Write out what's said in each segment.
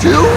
too?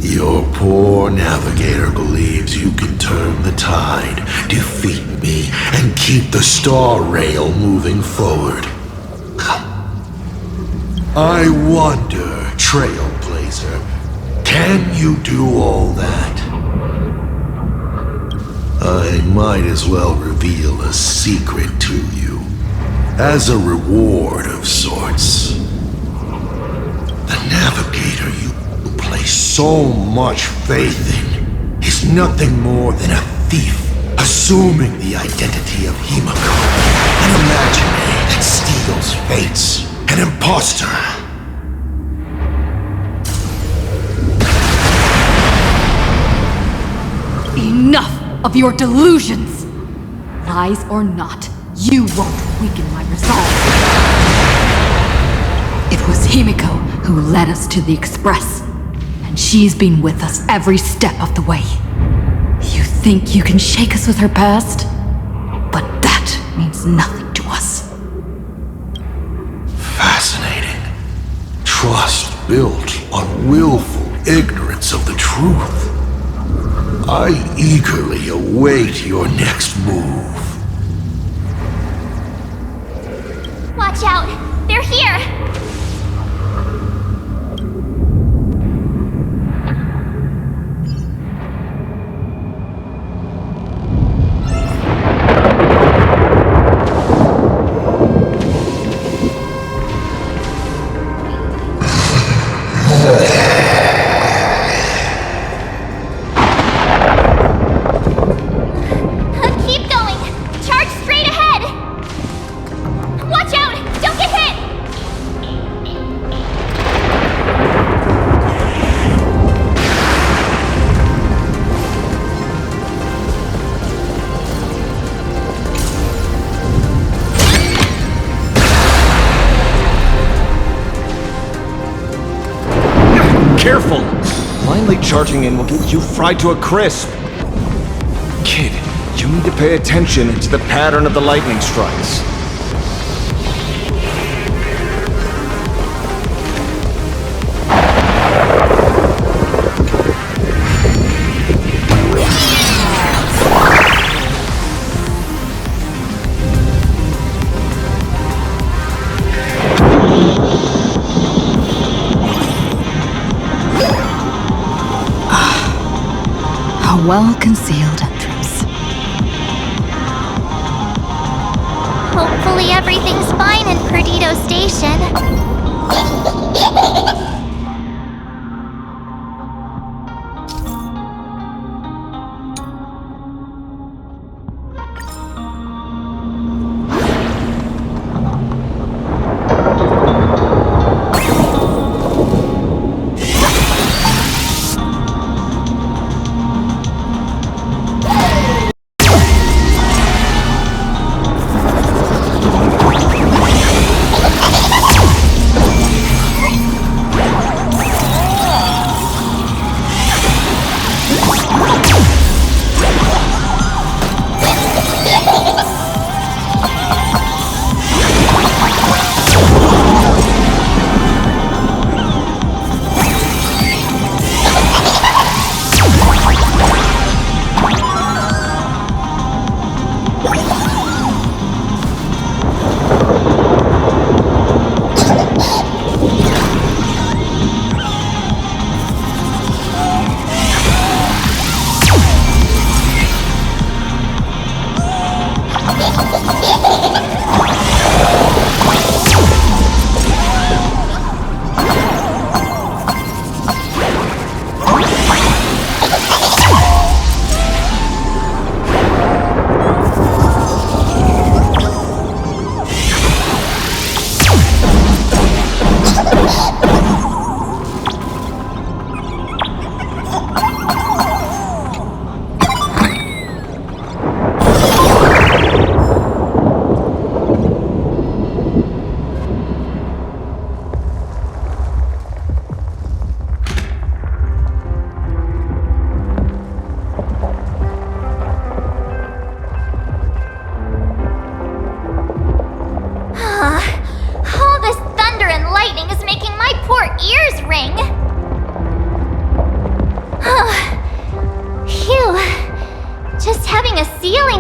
Your poor navigator believes you can turn the tide, defeat me, and keep the star rail moving forward. I wonder, Trailblazer, can you do all that? I might as well reveal a secret to you, as a reward of sorts. The navigator you place so much faith in is nothing more than a thief assuming the identity of Himiko, an imaginary that steals fates, an imposter. Enough of your delusions! Lies or not, you won't weaken my resolve. It was Himiko who led us to the Express, and she's been with us every step of the way. You think you can shake us with her past? But that means nothing to us. Fascinating. Trust built on willful ignorance of the truth. I eagerly await your next move. Watch out! They're here! Careful! Blindly charging in will get you fried to a crisp. Kid, you need to pay attention to the pattern of the lightning strikes. Well-concealed entrance. Hopefully everything's fine in Perdido Station.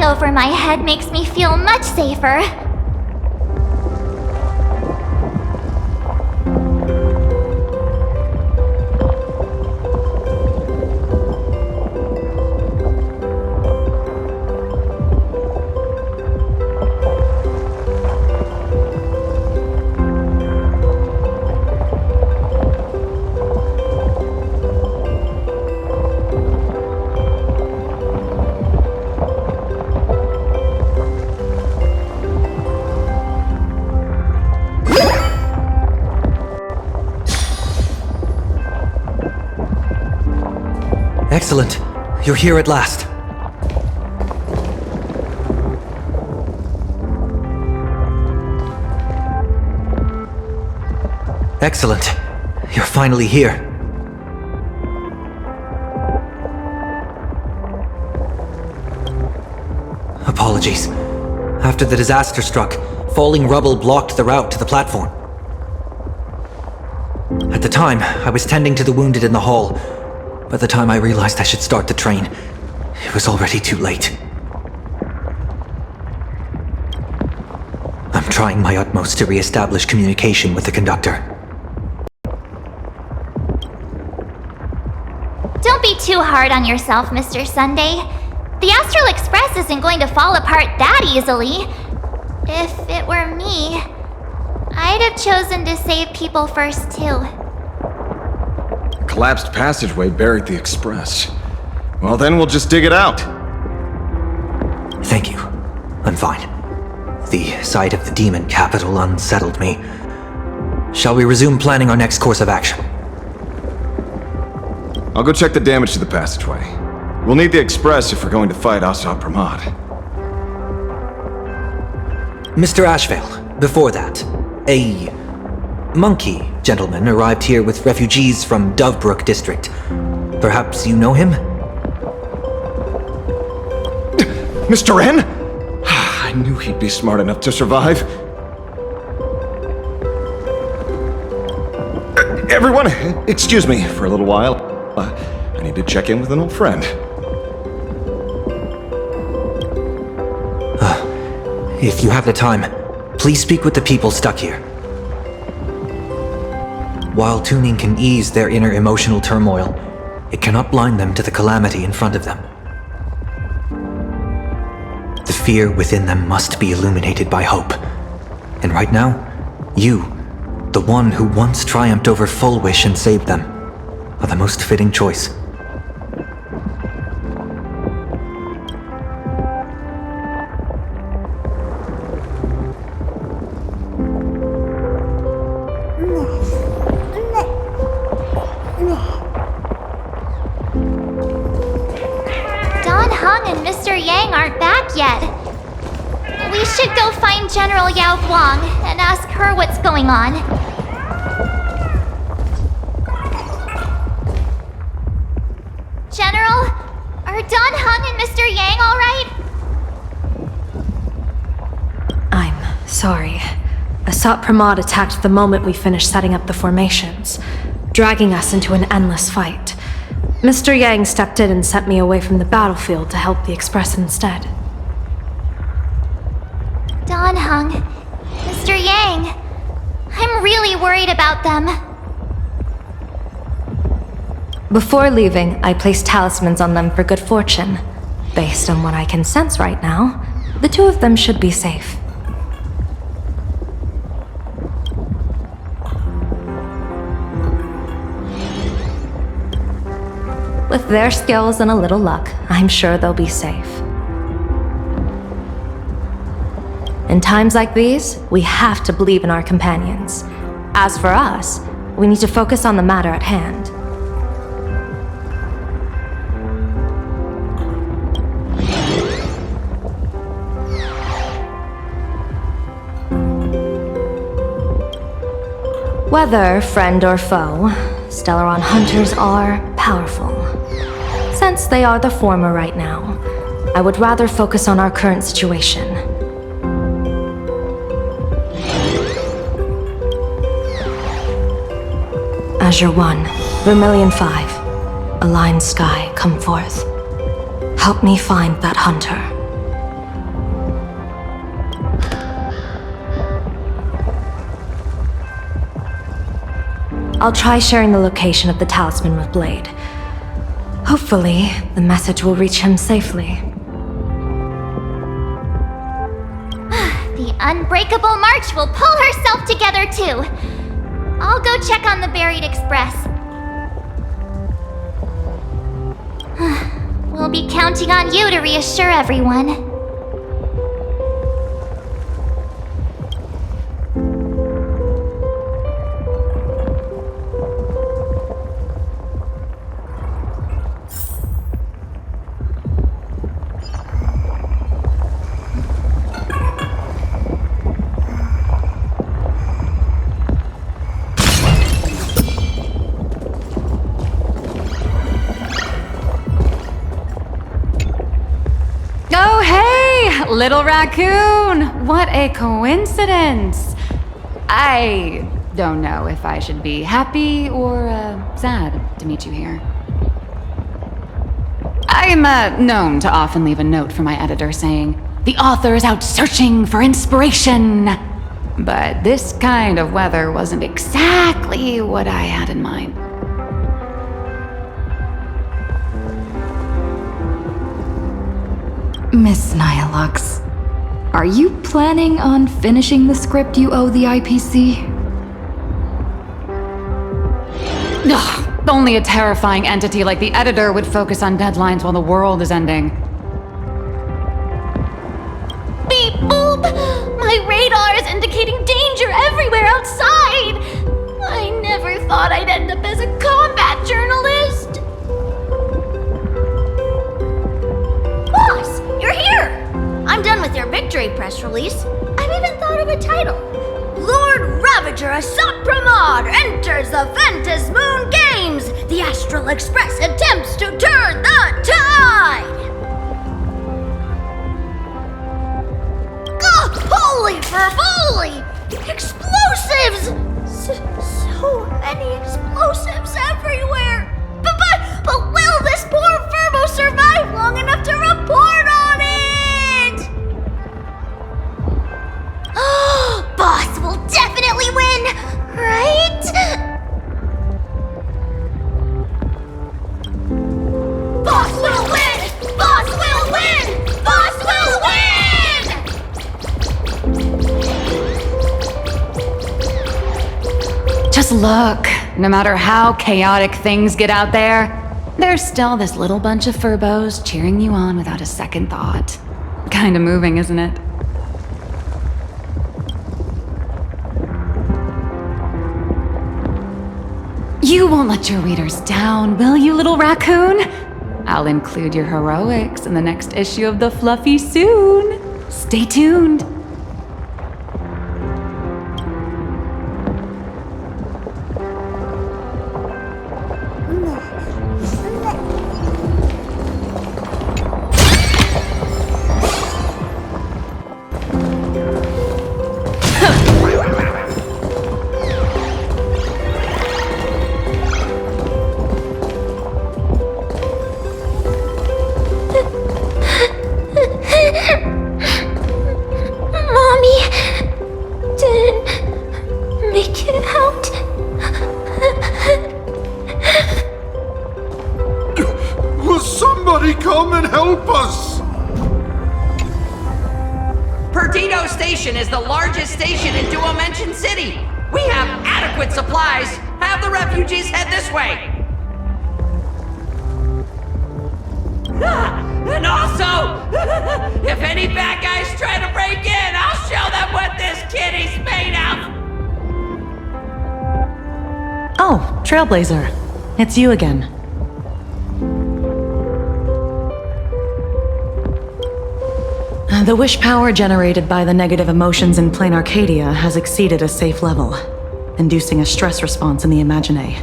line over my head makes me feel much safer. Excellent. You're here at last. Excellent. You're finally here. Apologies. After the disaster struck, falling rubble blocked the route to the platform. At the time, I was tending to the wounded in the hall. By the time I realized I should start the train, it was already too late. I'm trying my utmost to re-establish communication with the conductor. Don't be too hard on yourself, Mr. Sunday. The Astral Express isn't going to fall apart that easily. If it were me, I'd have chosen to save people first too. Collapsed passageway buried the express. Well, then we'll just dig it out. Thank you. I'm fine. The sight of the demon capital unsettled me. Shall we resume planning our next course of action? I'll go check the damage to the passageway. We'll need the express if we're going to fight Asa Pramod. Mr. Ashvale, before that, a monkey gentleman arrived here with refugees from Dovebrook district. Perhaps you know him? Mr. N? I knew he'd be smart enough to survive. Everyone, excuse me for a little while. I need to check in with an old friend. If you have the time, please speak with the people stuck here. While tuning can ease their inner emotional turmoil, it cannot blind them to the calamity in front of them. The fear within them must be illuminated by hope. And right now, you, the one who once triumphed over Full Wish and saved them, are the most fitting choice. We should go find General Yao Guang and ask her what's going on. General, are Don Hung and Mr. Yang all right? I'm sorry. Asat Pramod attacked the moment we finished setting up the formations, dragging us into an endless fight. Mr. Yang stepped in and sent me away from the battlefield to help the Express instead. Don Hung, Mr. Yang, I'm really worried about them. Before leaving, I placed talismans on them for good fortune. Based on what I can sense right now, the two of them should be safe. With their skills and a little luck, I'm sure they'll be safe. In times like these, we have to believe in our companions. As for us, we need to focus on the matter at hand. Whether friend or foe, Stellaron hunters are powerful. Since they are the former right now, I would rather focus on our current situation. Azure 1, Vermilion 5, Aligned Sky, come forth. Help me find that hunter. I'll try sharing the location of the talisman with Blade. Hopefully, the message will reach him safely. The Unbreakable March will pull herself together too. I'll go check on the buried express. We'll be counting on you to reassure everyone. Oh, hey! Little raccoon! What a coincidence! I don't know if I should be happy or sad to meet you here. I'm known to often leave a note for my editor saying, "The author is out searching for inspiration!" But this kind of weather wasn't exactly what I had in mind. Miss Nihilux, are you planning on finishing the script you owe the IPC? Ugh, only a terrifying entity like the editor would focus on deadlines while the world is ending. Beep boop! My radar is indicating danger everywhere outside! I never thought I'd end up as a combat journalist! Boss, you're here! I'm done with your victory press release. I've even thought of a title. Lord Ravager Assault Pramod enters the Ventus Moon Games! The Astral Express attempts to turn the tide! Holy fervoli! Explosives! So many explosives everywhere! But will this poor Verbo survive long enough to report on it? Boss will definitely win, right? Boss will win! Boss will win! Boss will win! Just look, no matter how chaotic things get out there, there's still this little bunch of furbos cheering you on without a second thought. Kinda moving, isn't it? You won't let your readers down, will you, little raccoon? I'll include your heroics in the next issue of The Fluffy soon. Stay tuned. Come and help us! Perdido Station is the largest station in Duomension City. We have adequate supplies. Have the refugees head this way. And also, if any bad guys try to break in, I'll show them what this kitty's made of. Oh, Trailblazer. It's you again. The wish power generated by the negative emotions in Planarcadia has exceeded a safe level, inducing a stress response in the Imaginae.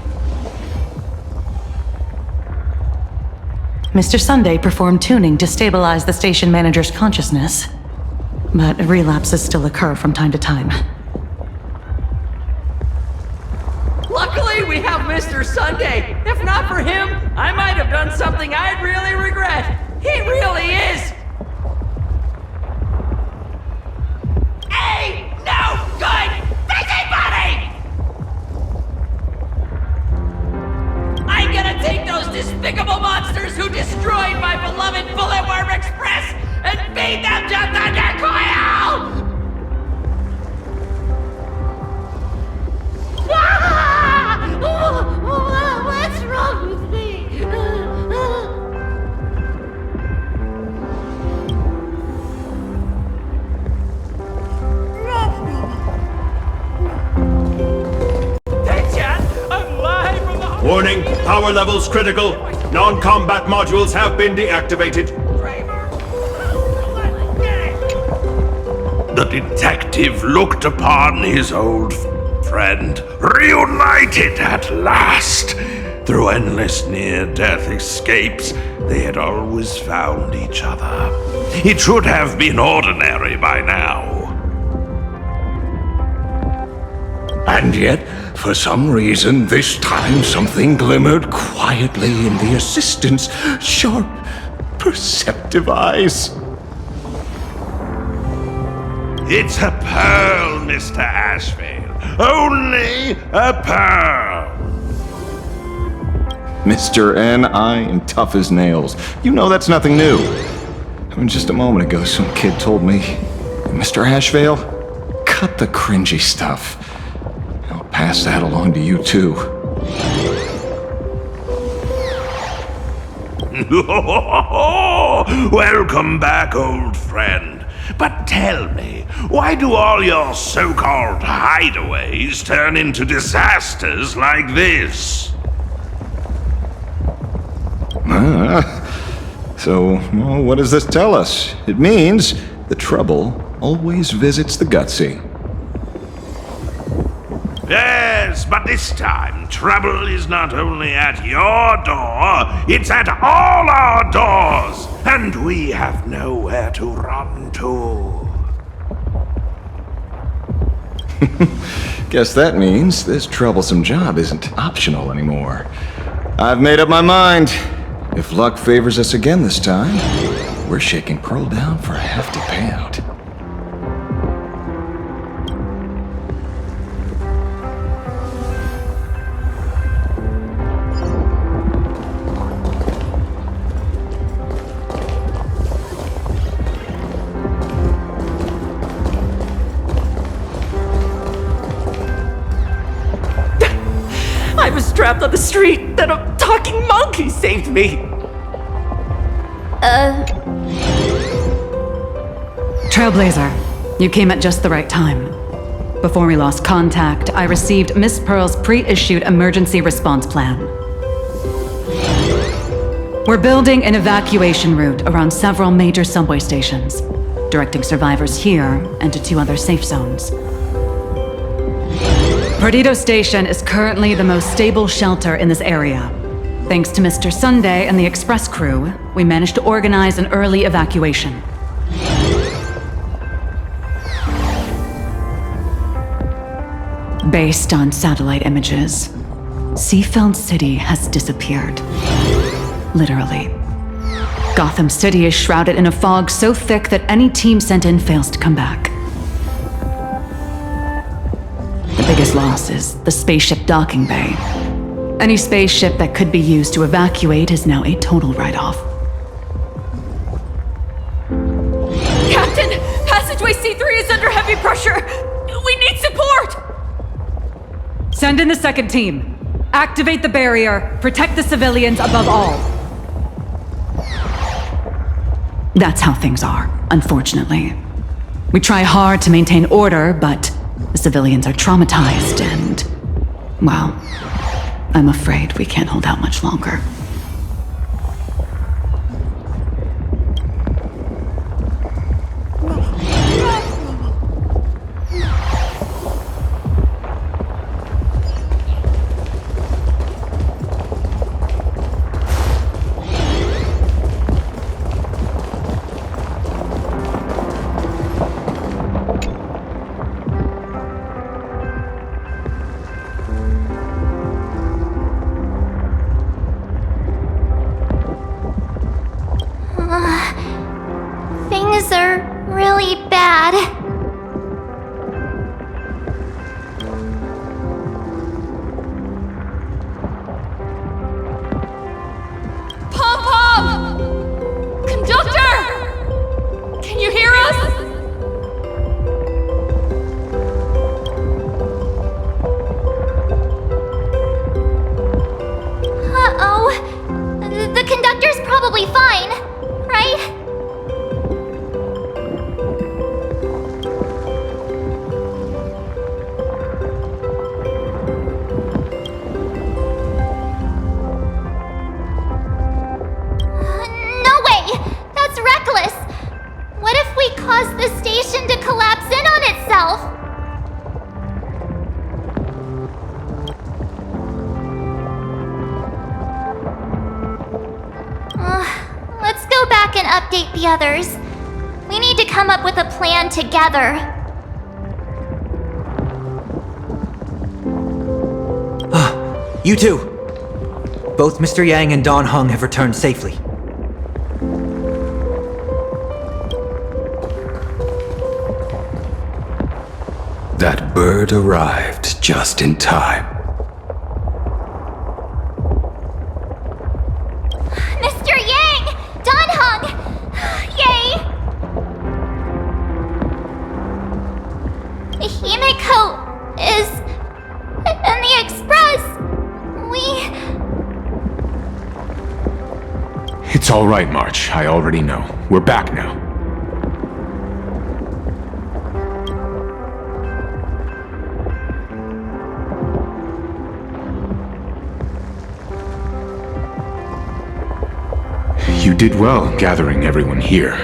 Mr. Sunday performed tuning to stabilize the station manager's consciousness, but relapses still occur from time to time. Luckily, we have Mr. Sunday. If not for him, I might have done something I'd really regret. He really is a no good busybody! destroyed my beloved Bulletworm Express and feed them to Thundercoil! What's wrong with me? Warning, power levels critical. Non-combat modules have been deactivated. The detective looked upon his old friend, reunited at last. Through endless near-death escapes, they had always found each other. It should have been ordinary by now. And yet, for some reason, this time something glimmered quietly in the assistant's sharp, perceptive eyes. It's a pearl, Mr. Ashvale. Only a pearl. Mr. N, I am tough as nails. You know that's nothing new. I mean, just a moment ago, some kid told me, Mr. Ashvale, cut the cringy stuff. I'll pass that along to you, too. Welcome back, old friend. But tell me, why do all your so-called hideaways turn into disasters like this? So, well, what does this tell us? It means the trouble always visits the gutsy. Yes, but this time, trouble is not only at your door, it's at all our doors, and we have nowhere to run to. Guess that means this troublesome job isn't optional anymore. I've made up my mind. If luck favors us again this time, we're shaking Pearl down for a hefty payout. I was trapped on the street, then a talking monkey saved me! Trailblazer, you came at just the right time. Before we lost contact, I received Miss Pearl's pre-issued emergency response plan. We're building an evacuation route around several major subway stations, directing survivors here and to 2 other safe zones. Perdido Station is currently the most stable shelter in this area. Thanks to Mr. Sunday and the express crew, we managed to organize an early evacuation. Based on satellite images, Seafeld City has disappeared. Literally. Gotham City is shrouded in a fog so thick that any team sent in fails to come back. The biggest loss is the spaceship docking bay. Any spaceship that could be used to evacuate is now a total write-off. Captain! Passageway C3 is under heavy pressure! We need support! Send in the second team. Activate the barrier. Protect the civilians above all. That's how things are, unfortunately. We try hard to maintain order, but the civilians are traumatized and, well, I'm afraid we can't hold out much longer. update the others. We need to come up with a plan together. You too! Both Mr. Yang and Don Hung have returned safely. That bird arrived just in time. Mr. Yang! Don Hung! Yay! Himiko is in the Express. It's all right, March. I already know. We're back now. You did well gathering everyone here.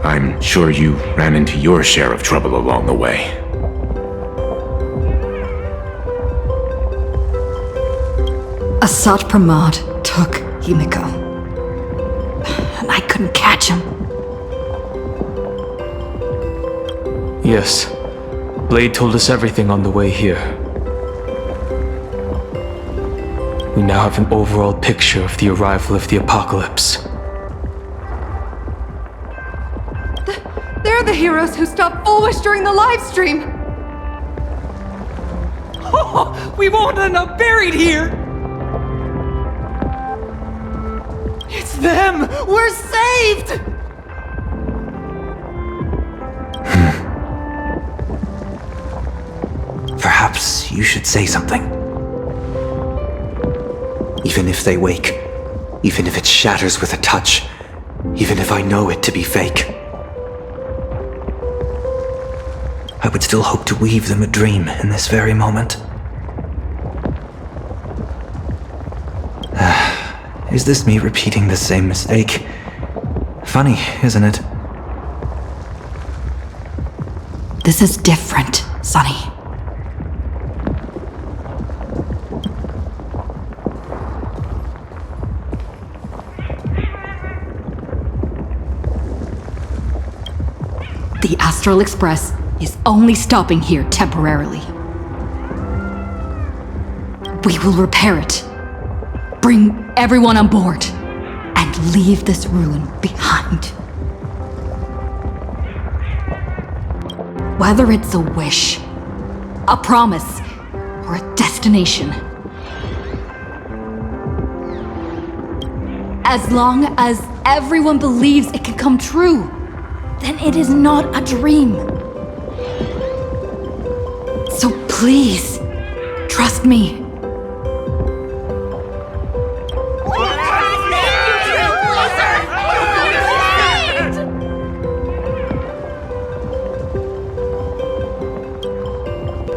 I'm sure you ran into your share of trouble along the way. Asat Pramod took Himiko. And I couldn't catch him. Yes. Blade told us everything on the way here. We now have an overall picture of the arrival of the apocalypse. They're the heroes who stopped Fullwish during the live stream! Oh, we won't end up buried here! It's them! We're saved! Perhaps you should say something. Even if they wake, even if it shatters with a touch, even if I know it to be fake, I would still hope to weave them a dream in this very moment. Is this me repeating the same mistake? Funny, isn't it? This is different, Sonny. The Astral Express is only stopping here temporarily. We will repair it, bring everyone on board, and leave this ruin behind. Whether it's a wish, a promise, or a destination, as long as everyone believes it can come true, then it is not a dream. So please, trust me.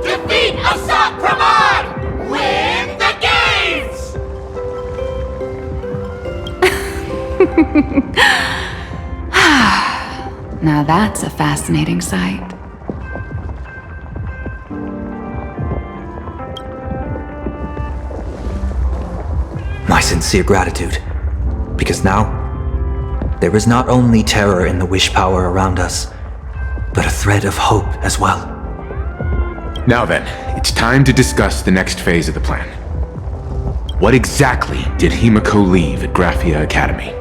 Defeat Asat Pramod! Win the games! Now that's a fascinating sight. My sincere gratitude. Because now, there is not only terror in the wish power around us, but a thread of hope as well. Now then, it's time to discuss the next phase of the plan. What exactly did Himiko leave at Graphia Academy?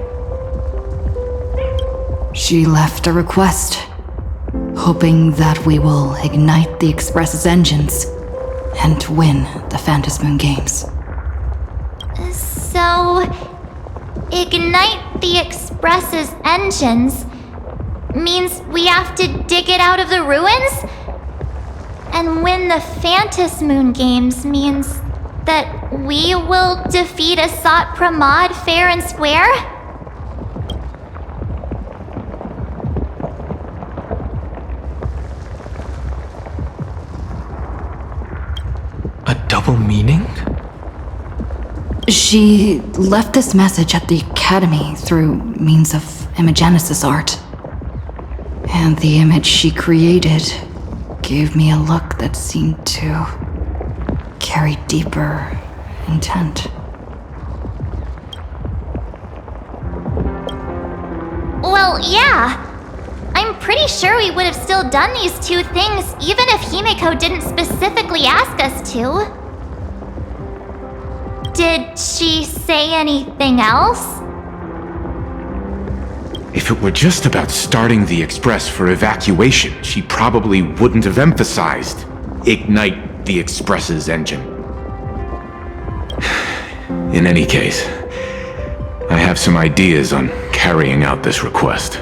She left a request, hoping that we will ignite the Express's engines and win the Phantasmoon Games. So, ignite the Express's engines means we have to dig it out of the ruins? And win the Phantasmoon Games means that we will defeat Asat Pramod fair and square? A double meaning? She left this message at the Academy through means of imagenesis art. And the image she created gave me a look that seemed to carry deeper intent. Well, Well, yeah. I'm pretty sure we would have still done these two things even if Himiko didn't specifically ask us to. Did she say anything else? If it were just about starting the Express for evacuation, she probably wouldn't have emphasized ignite the Express's engine. In any case, I have some ideas on carrying out this request.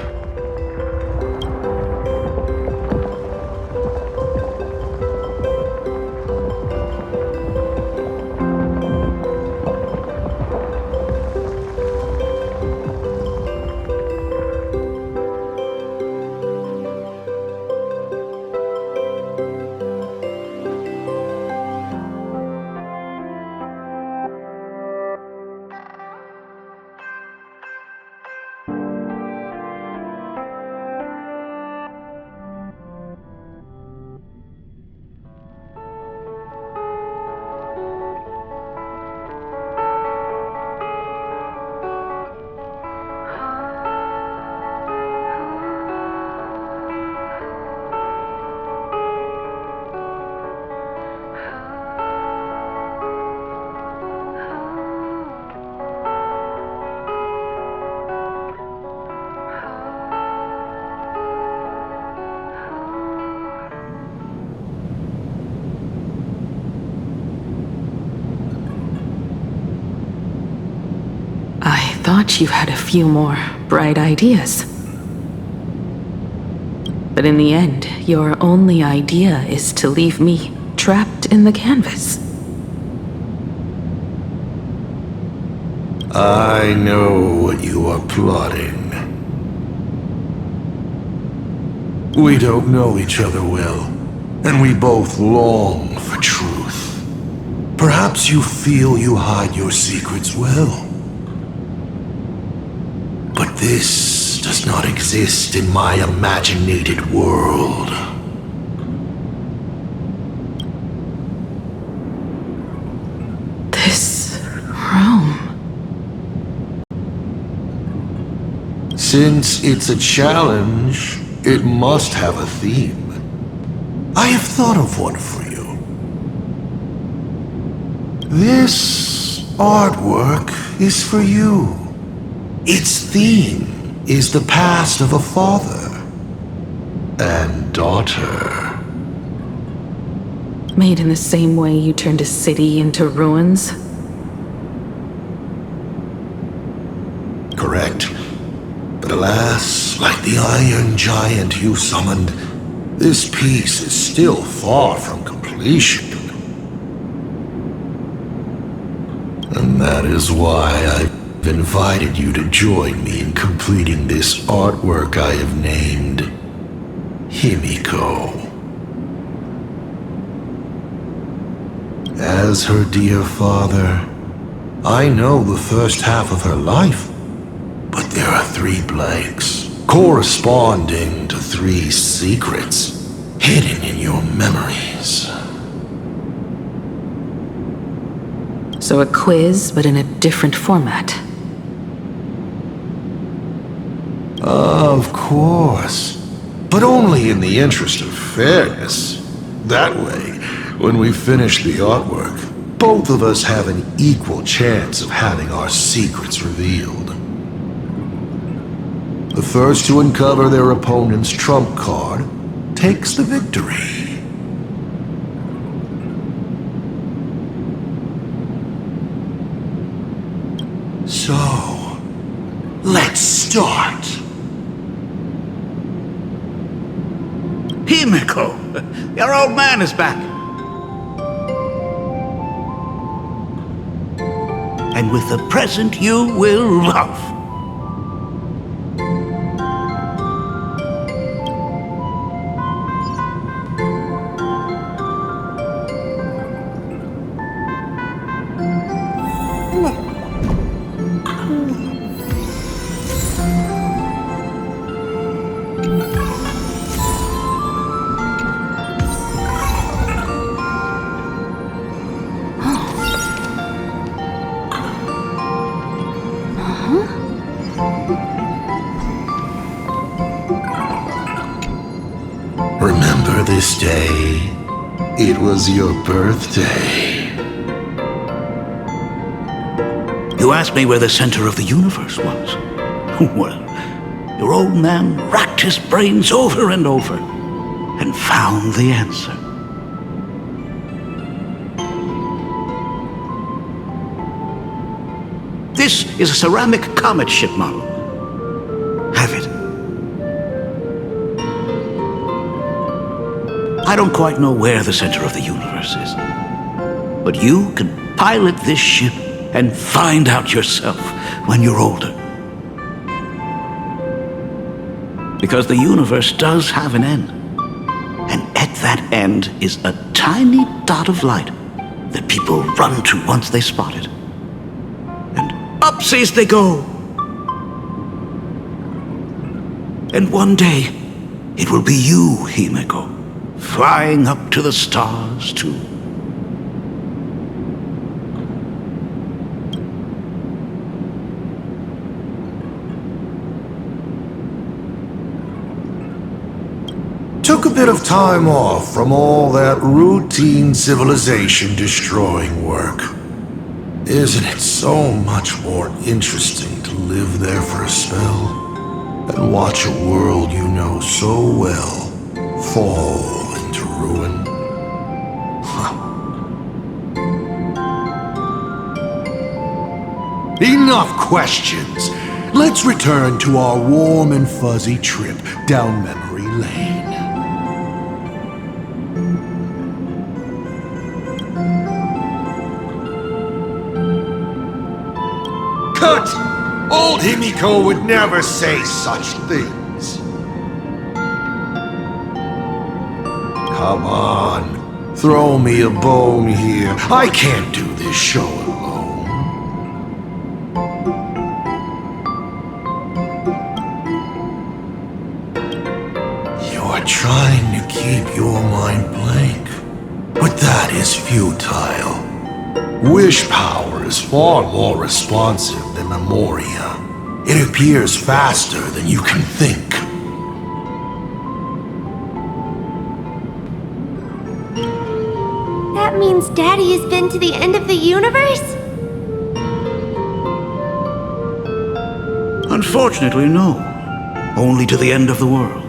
I thought you had a few more bright ideas. But in the end, your only idea is to leave me trapped in the canvas. I know what you are plotting. We don't know each other well, and we both long for truth. Perhaps you feel you hide your secrets well. But this does not exist in my imaginated world. This room. Since it's a challenge, it must have a theme. I have thought of one for you. This artwork is for you. Its theme is the past of a father and daughter. Made in the same way you turned a city into ruins? Correct. But alas, like the iron giant you summoned, this piece is still far from completion. And that is why I've invited you to join me in completing this artwork I have named Himiko. As her dear father, I know the first half of her life, but there are 3 blanks, corresponding to 3 secrets hidden in your memories. So a quiz, but in a different format. Of course, but only in the interest of fairness. That way, when we finish the artwork, both of us have an equal chance of having our secrets revealed. The first to uncover their opponent's trump card takes the victory. So, let's start. Himiko, your old man is back. And with a present you will love. remember this day. It was your birthday. You asked me where the center of the universe was. Well, your old man racked his brains over and over and found the answer. This is a ceramic comet ship model. Have it. I don't quite know where the center of the universe is, but you can pilot this ship and find out yourself when you're older. Because the universe does have an end. And at that end is a tiny dot of light that people run to once they spot it. And upsies they go. And one day, it will be you, Himeko, flying up to the stars too. Took a bit of time off from all that routine civilization-destroying work. Isn't it so much more interesting to live there for a spell and watch a world you know so well fall into ruin? Enough questions. Let's return to our warm and fuzzy trip down memory lane. Cut! Old Himiko would never say such things. Come on, throw me a bone here. I can't do this show alone. You're trying to keep your mind blank, but that is futile. Wish power is far more responsive than Memoria. It appears faster than you can think. That means Daddy has been to the end of the universe? Unfortunately, no. Only to the end of the world.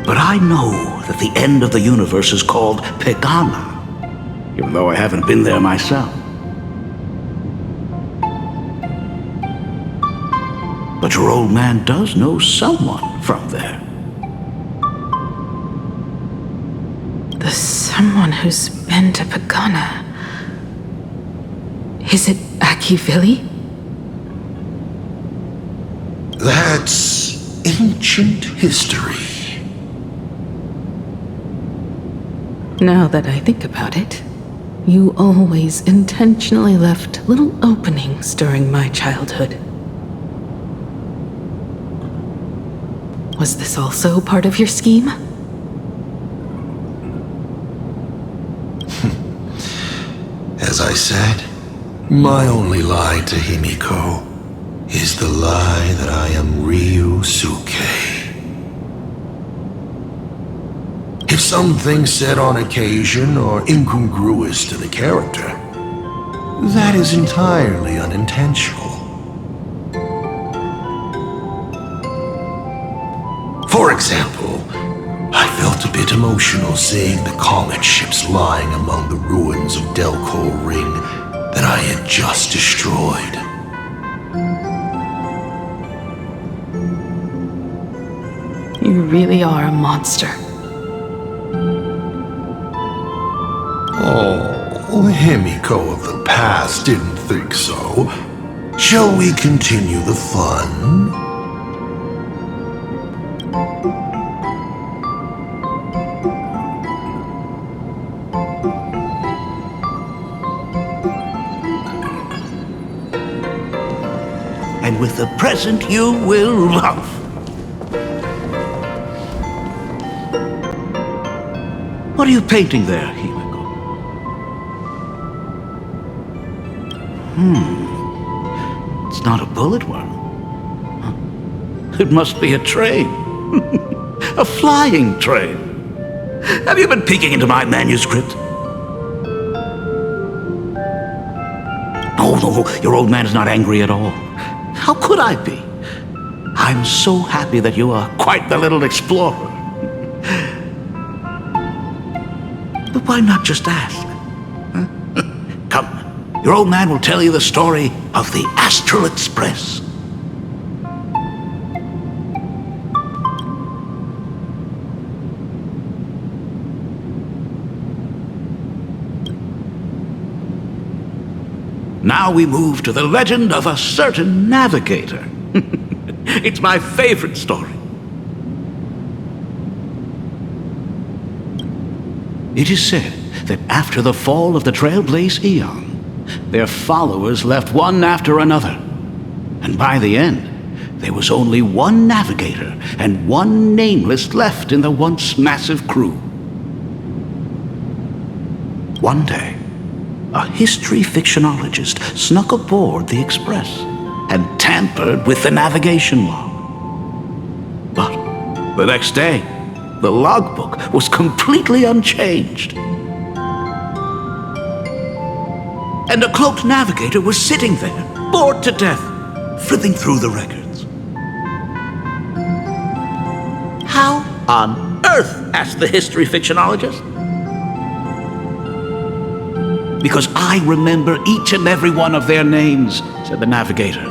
But I know that the end of the universe is called Pegana, even though I haven't been there myself. But your old man does know someone from there. The someone who's been to Pegana. Is it Akivili? That's ancient history. Now that I think about it, you always intentionally left little openings during my childhood. Was this also part of your scheme? As I said, my only lie to Himiko is the lie that I am Ryusuke. If something said on occasion are incongruous to the character, that is entirely unintentional. For example, I felt a bit emotional seeing the comet ships lying among the ruins of Delco Ring that I had just destroyed. You really are a monster. Oh, Himiko of the past didn't think so. Shall we continue the fun? And with the present you will love. What are you painting there, Himiko? It's not a bullet worm. Huh? It must be a train. A flying train. Have you been peeking into my manuscript? No, your old man is not angry at all. How could I be? I'm so happy that you are quite the little explorer. But why not just ask? Huh? Come, your old man will tell you the story of the Astral Express. Now we move to the legend of a certain navigator. It's my favorite story. It is said that after the fall of the Trailblaze Eon, their followers left one after another. And by the end, there was only one navigator and one nameless left in the once massive crew. One day, a history fictionologist snuck aboard the Express and tampered with the navigation log. But the next day, the logbook was completely unchanged. And a cloaked navigator was sitting there, bored to death, flipping through the records. How on earth? Asked the history fictionologist. Because I remember each and every one of their names, said the navigator,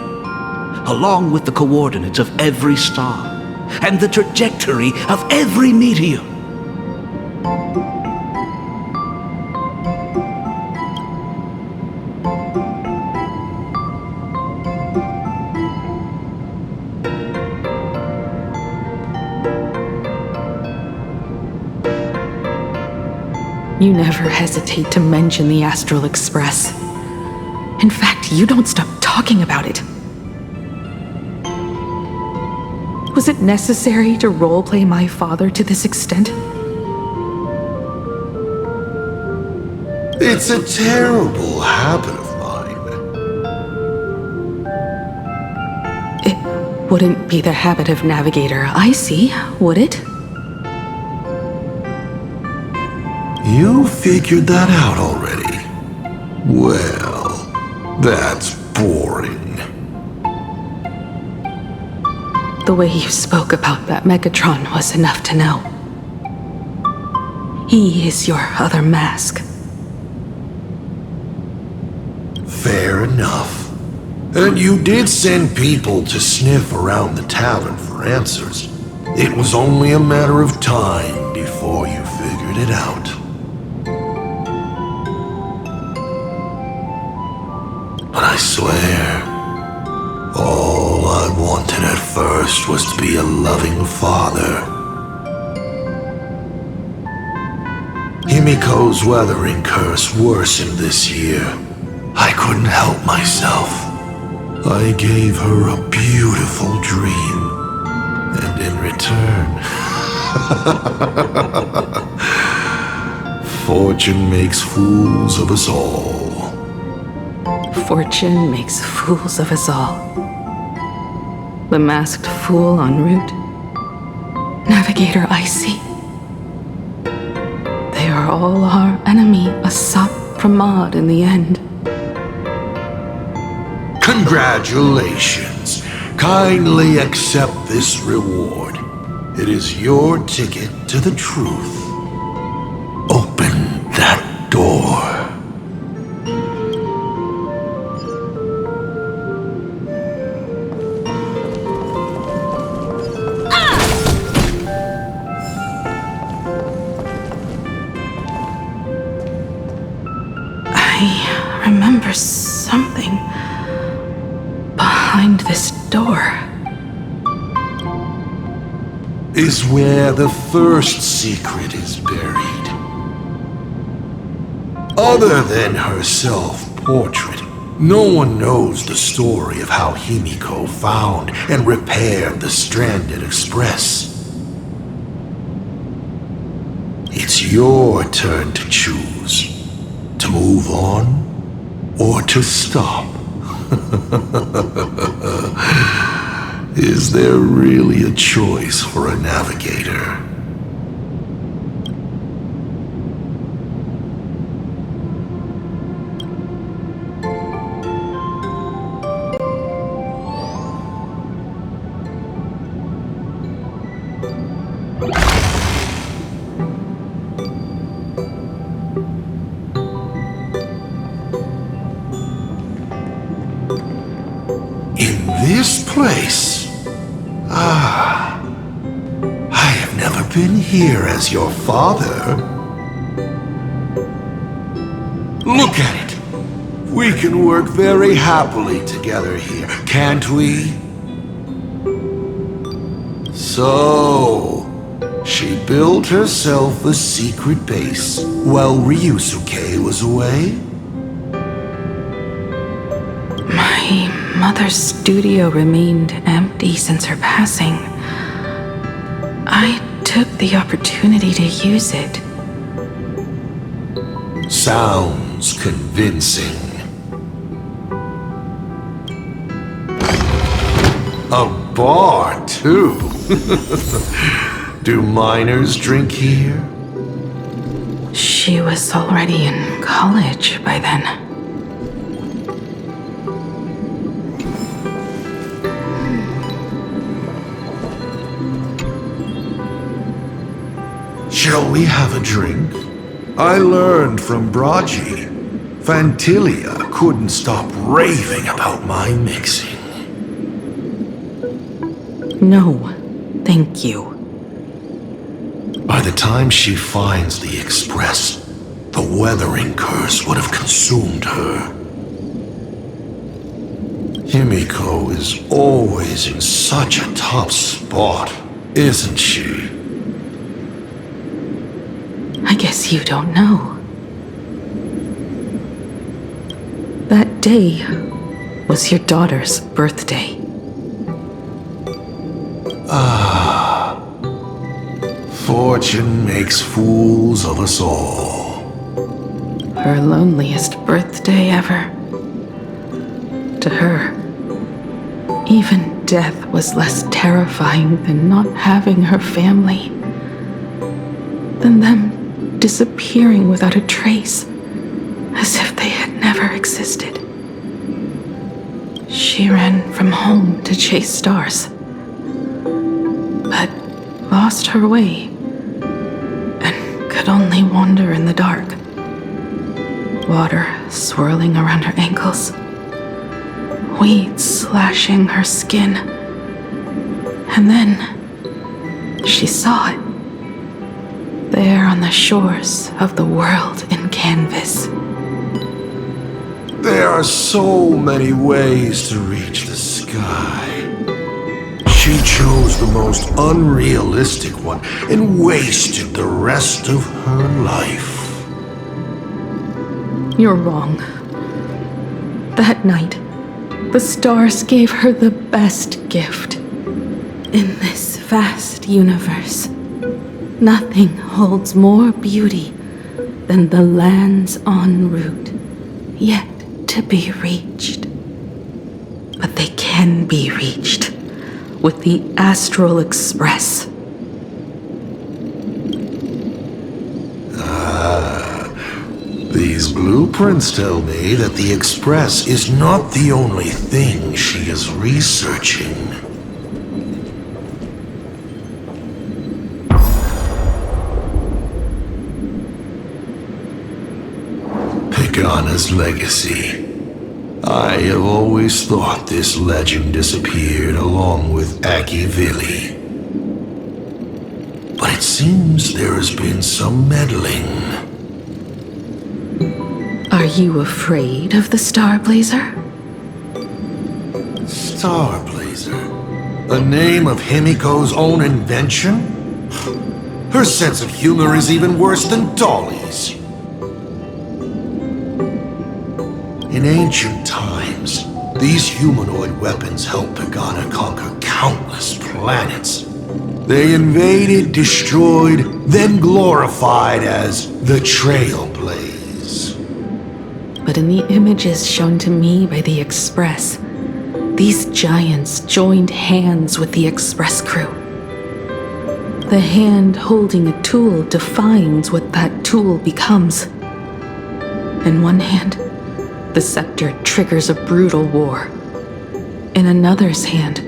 along with the coordinates of every star and the trajectory of every meteor. You never hesitate to mention the Astral Express. In fact, you don't stop talking about it. Was it necessary to roleplay my father to this extent? It's a terrible habit of mine. It wouldn't be the habit of Navigator I see, would it? You figured that out already? Well, that's boring. The way you spoke about that Megatron was enough to know. He is your other mask. Fair enough. And you did send people to sniff around the tavern for answers. It was only a matter of time before you figured it out. But I swear, all I wanted at first was to be a loving father. Himiko's weathering curse worsened this year. I couldn't help myself. I gave her a beautiful dream, and in return, fortune makes fools of us all. Fortune makes fools of us all. The masked fool en route. Navigator Icy. They are all our enemy, Asap Pramod in the end. Congratulations. Kindly accept this reward. It is your ticket to the truth. Open that door. I remember something behind this door. Is where the first secret is buried. Other than her self-portrait, no one knows the story of how Himiko found and repaired the stranded Express. It's your turn to choose. To move on, or to stop. Is there really a choice for a navigator? This place? Ah, I have never been here as your father. Look at it. We can work very happily together here, can't we? So, she built herself a secret base while Ryusuke was away? My mother's studio remained empty since her passing. I took the opportunity to use it. Sounds convincing. A bar, too. Do minors drink here? She was already in college by then. Shall we have a drink? I learned from Braji. Fantilia couldn't stop raving about my mixing. No, thank you. By the time she finds the Express, the weathering curse would have consumed her. Himiko is always in such a tough spot, isn't she? I guess you don't know. That day was your daughter's birthday. Ah. Fortune makes fools of us all. Her loneliest birthday ever. To her, even death was less terrifying than not having her family. Than them disappearing without a trace, as if they had never existed. She ran from home to chase stars, but lost her way and could only wander in the dark. Water swirling around her ankles, weeds slashing her skin, and then she saw it. There on the shores of the world in canvas. There are so many ways to reach the sky. She chose the most unrealistic one and wasted the rest of her life. You're wrong. That night, the stars gave her the best gift. In this vast universe, nothing holds more beauty than the lands en route, yet to be reached. But they can be reached with the Astral Express. These blueprints tell me that the Express is not the only thing she is researching. Pagana's legacy. I have always thought this legend disappeared along with Akivili. But it seems there has been some meddling. Are you afraid of the Starblazer? Starblazer? A name of Himiko's own invention? Her sense of humor is even worse than Dolly's. In ancient times, these humanoid weapons helped Pagana conquer countless planets. They invaded, destroyed, then glorified as the Trailblaze. But in the images shown to me by the Express, These giants joined hands with the Express crew. The hand holding a tool defines what that tool becomes. In one hand, the scepter triggers a brutal war. In another's hand,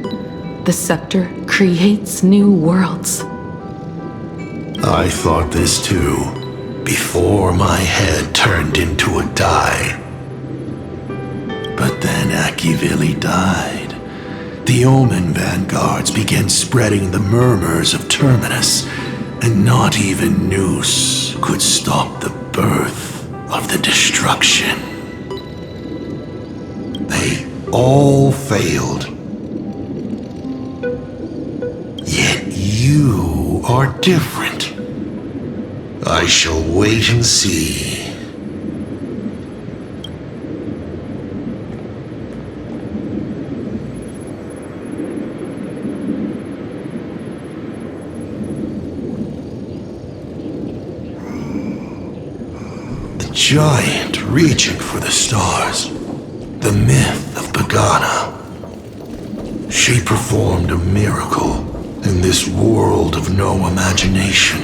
the scepter creates new worlds. I thought this too, before my head turned into a die. But then Akivili died. The Omen vanguards began spreading the murmurs of Terminus, and not even Noose could stop the birth of the destruction. They all failed. Yet you are different. I shall wait and see. The giant reaching for the stars. The myth of Pagana. She performed a miracle in this world of no imagination.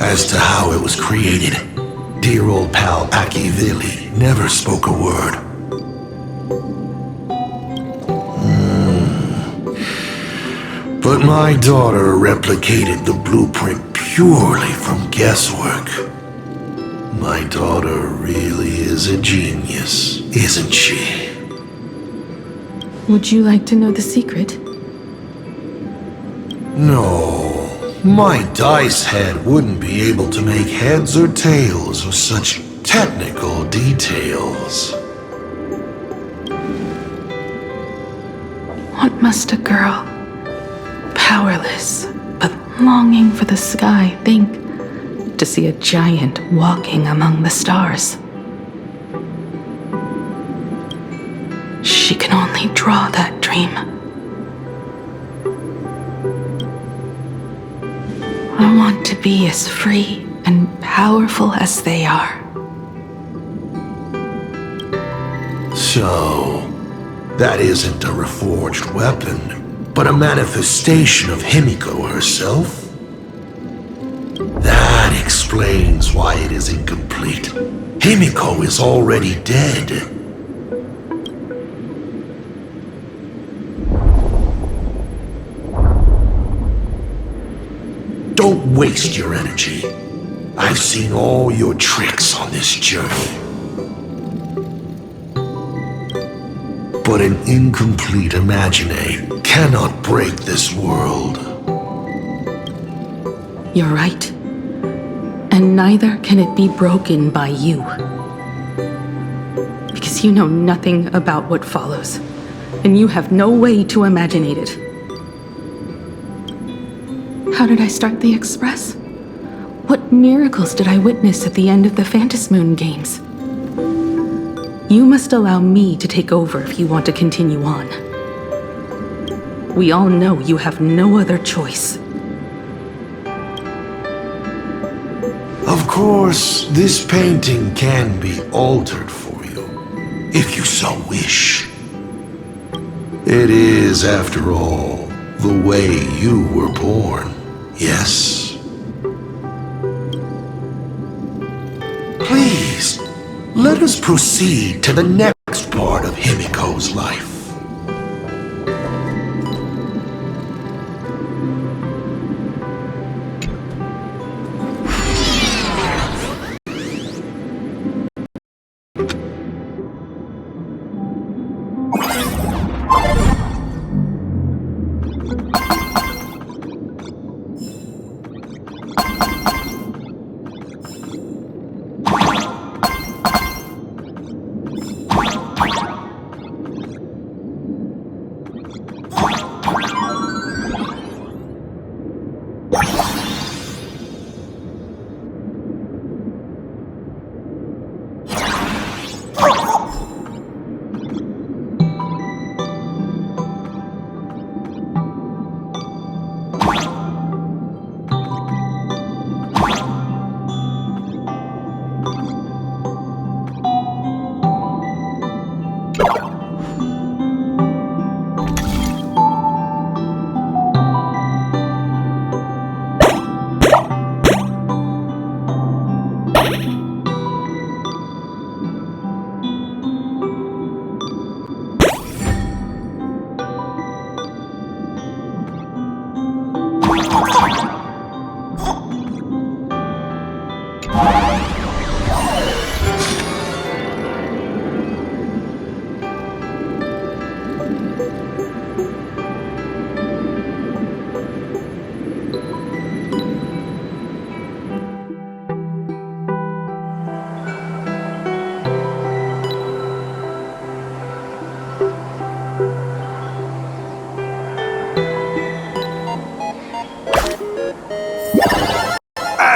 As to how it was created, dear old pal Akivili never spoke a word. But my daughter replicated the blueprint purely from guesswork. My daughter really is a genius, isn't she? Would you like to know the secret? No, my dice head wouldn't be able to make heads or tails of such technical details. What must a girl, powerless but longing for the sky, think to see a giant walking among the stars? She can only draw that dream. I want to be as free and powerful as they are. So, that isn't a reforged weapon, but a manifestation of Himiko herself? That explains why it is incomplete. Himiko is already dead. Don't waste your energy. I've seen all your tricks on this journey. But an incomplete Imaginate cannot break this world. You're right. And neither can it be broken by you. Because you know nothing about what follows, and you have no way to imaginate it. How did I start the Express? What miracles did I witness at the end of the Phantasmoon games? You must allow me to take over if you want to continue on. We all know you have no other choice. Of course, this painting can be altered for you, if you so wish. It is, after all, the way you were born, yes? Please, let us proceed to the next part of Himiko's life.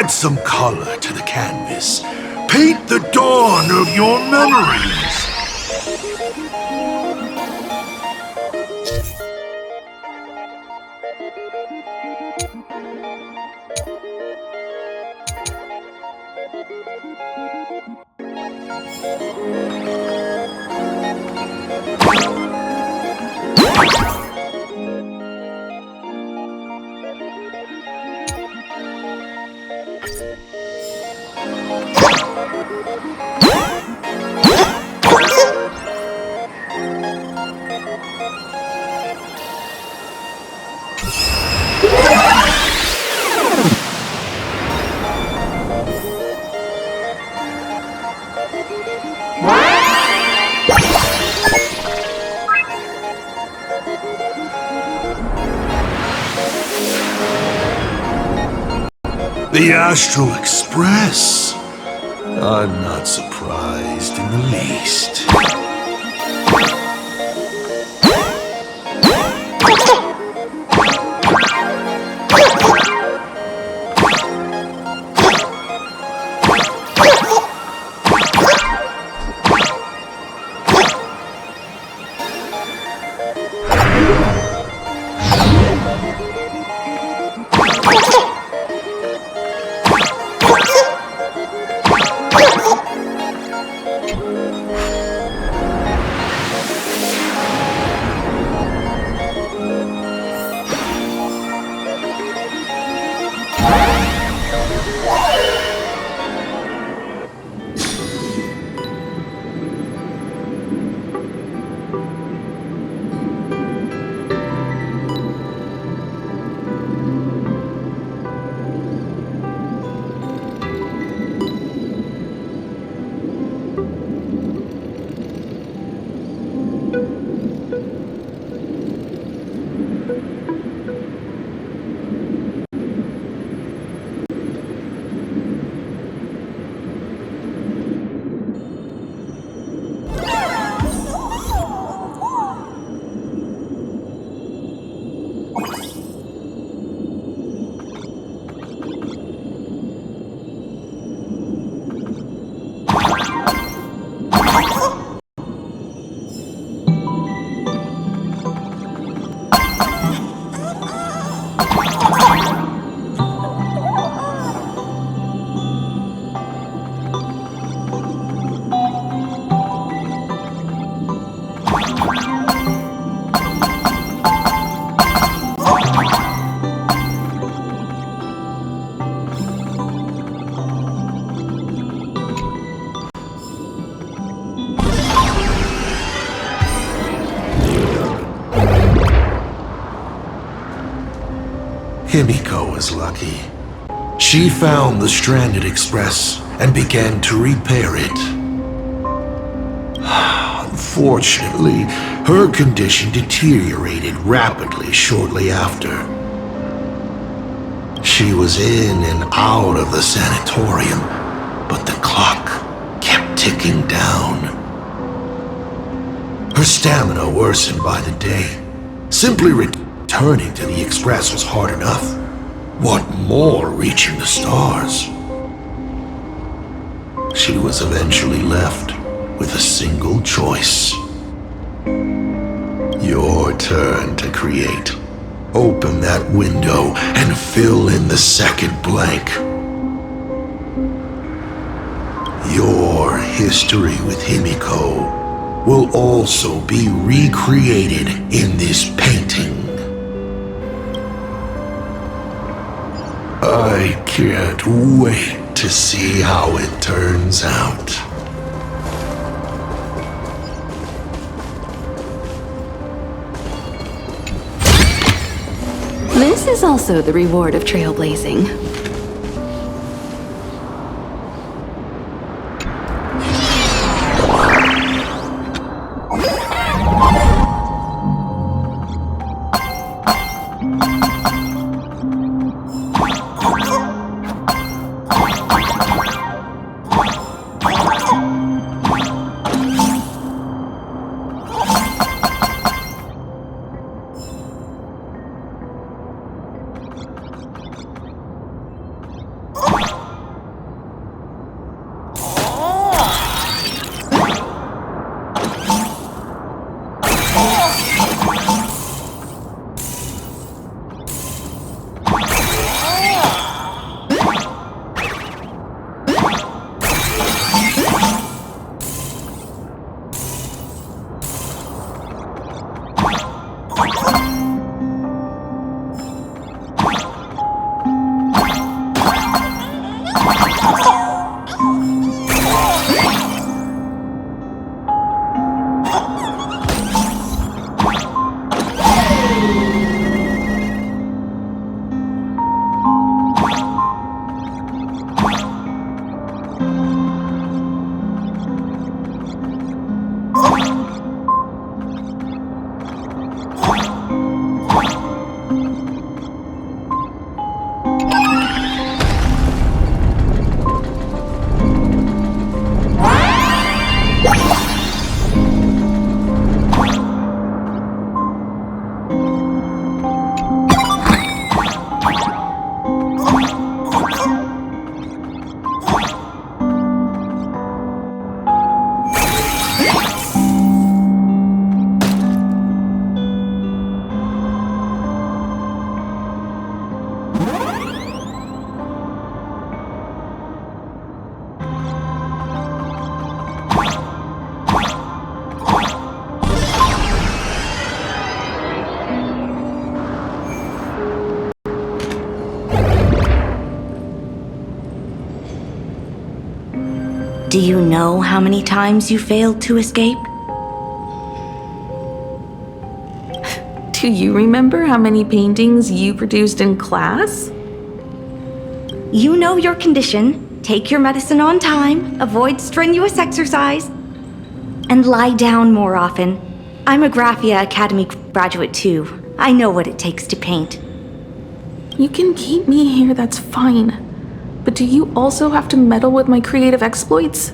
Add some color to the canvas. Paint the dawn of your memories. The Astral Express. I'm not surprised in the least. Himiko was lucky. She found the stranded express and began to repair it. Unfortunately, her condition deteriorated rapidly shortly after. She was in and out of the sanatorium, but the clock kept ticking down. Her stamina worsened by the day. Simply returning to the express was hard enough. What more reaching the stars? She was eventually left with a single choice. Your turn to create. Open that window and fill in the second blank. Your history with Himiko will also be recreated in this painting. I can't wait to see how it turns out. This is also the reward of trailblazing. Do you know how many times you failed to escape? Do you remember how many paintings you produced in class? You know your condition. Take your medicine on time, avoid strenuous exercise, and lie down more often. I'm a Graphia Academy graduate too. I know what it takes to paint. You can keep me here, that's fine. But do you also have to meddle with my creative exploits?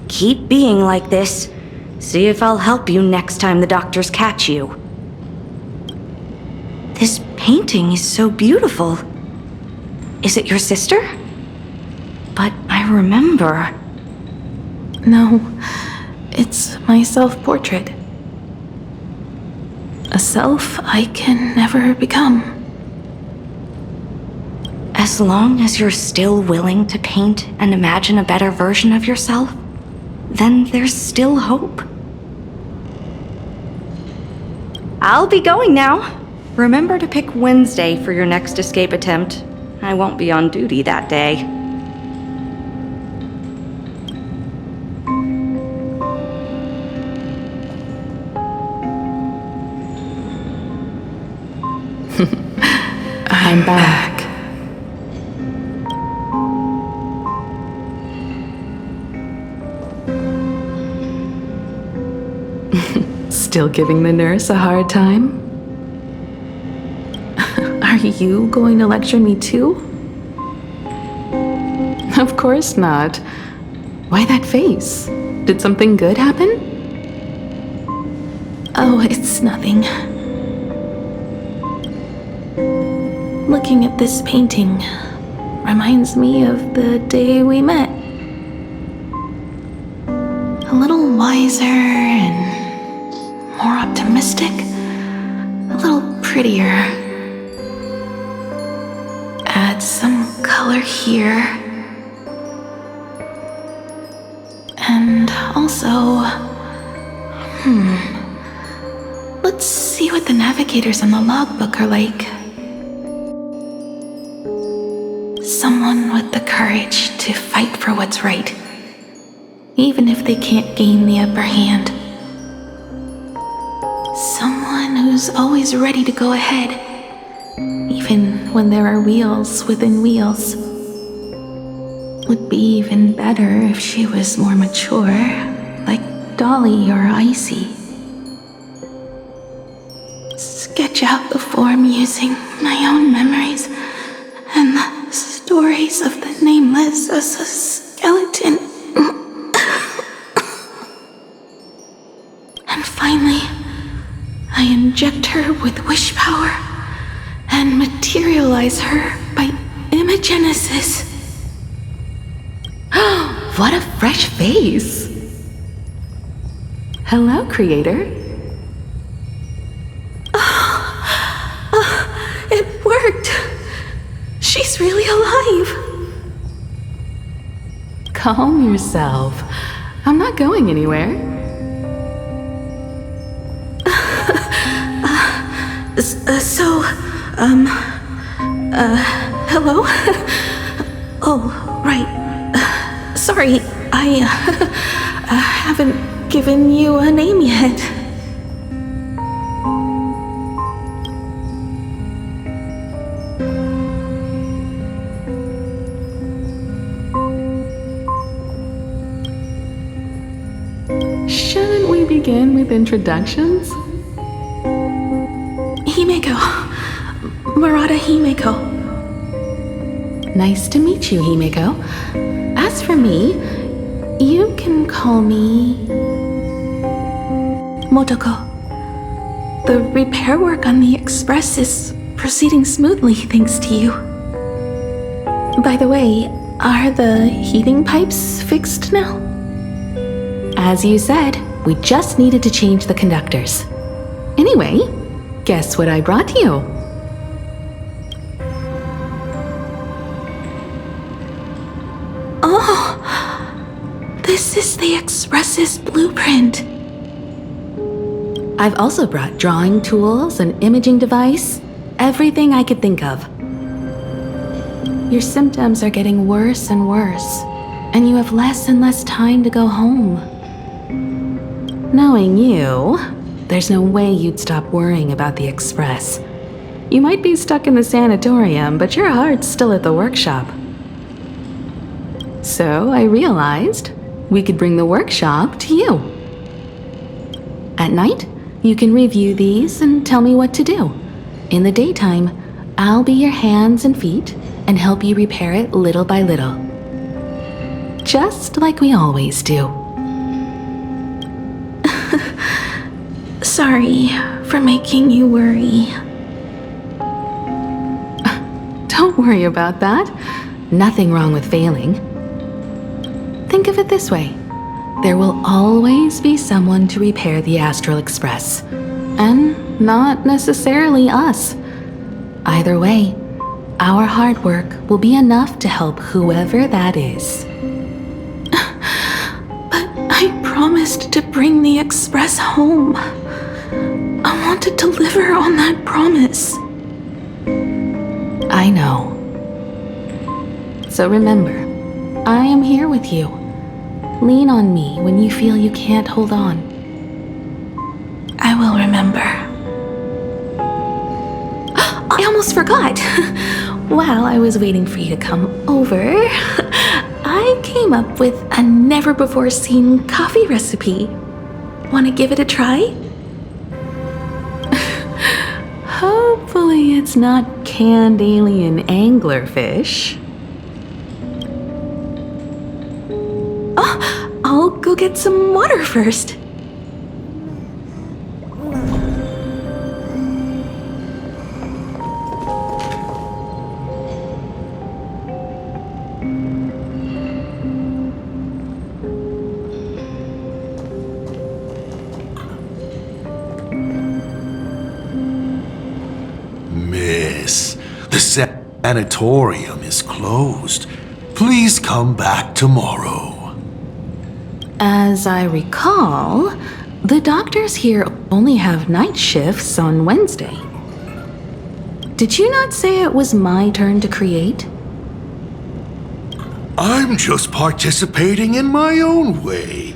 Keep being like this. See if I'll help you next time the doctors catch you. This painting is so beautiful. Is it your sister? But I remember. No, it's my self-portrait. A self I can never become. As long as you're still willing to paint and imagine a better version of yourself, then there's still hope. I'll be going now. Remember to pick Wednesday for your next escape attempt. I won't be on duty that day. I'm back. Still giving the nurse a hard time? Are you going to lecture me too? Of course not. Why that face? Did something good happen? Oh, it's nothing. Looking at this painting reminds me of the day we met. A little wiser and more optimistic, a little prettier. Add some color here. And also, let's see what the navigators on the logbook are like. Someone with the courage to fight for what's right, even if they can't gain the upper hand. Someone someone who's always ready to go ahead, even when there are wheels within wheels. Would be even better if she was more mature, like Dolly or Icy. Sketch out the form using my own memories and the stories of the Nameless as a skeleton. And finally, I inject her with wish power and materialize her by imagenesis. What a fresh face! Hello, creator. It worked! She's really alive! Calm yourself. I'm not going anywhere. Hello? Oh, right. Sorry, I haven't given you a name yet. Shouldn't we begin with introductions? Himeko. Murata Himeko. Nice to meet you, Himeko. As for me, you can call me Motoko. The repair work on the Express is proceeding smoothly thanks to you. By the way, are the heating pipes fixed now? As you said, we just needed to change the conductors. Anyway, guess what I brought you? This is the Express's blueprint. I've also brought drawing tools, an imaging device, everything I could think of. Your symptoms are getting worse and worse, and you have less and less time to go home. Knowing you, there's no way you'd stop worrying about the Express. You might be stuck in the sanatorium, but your heart's still at the workshop. So I realized we could bring the workshop to you. At night, you can review these and tell me what to do. In the daytime, I'll be your hands and feet and help you repair it little by little. Just like we always do. Sorry for making you worry. Don't worry about that. Nothing wrong with failing. Think of it this way. There will always be someone to repair the Astral Express. And not necessarily us. Either way, our hard work will be enough to help whoever that is. But I promised to bring the Express home. I want to deliver on that promise. I know. So remember, I am here with you. Lean on me when you feel you can't hold on. I will remember. I almost forgot. While I was waiting for you to come over, I came up with a never-before-seen coffee recipe. Want to give it a try? Hopefully it's not canned alien anglerfish. Oh, I'll go get some water first. Miss, the sanatorium is closed. Please come back tomorrow. As I recall, the doctors here only have night shifts on Wednesday. Did you not say it was my turn to create? I'm just participating in my own way.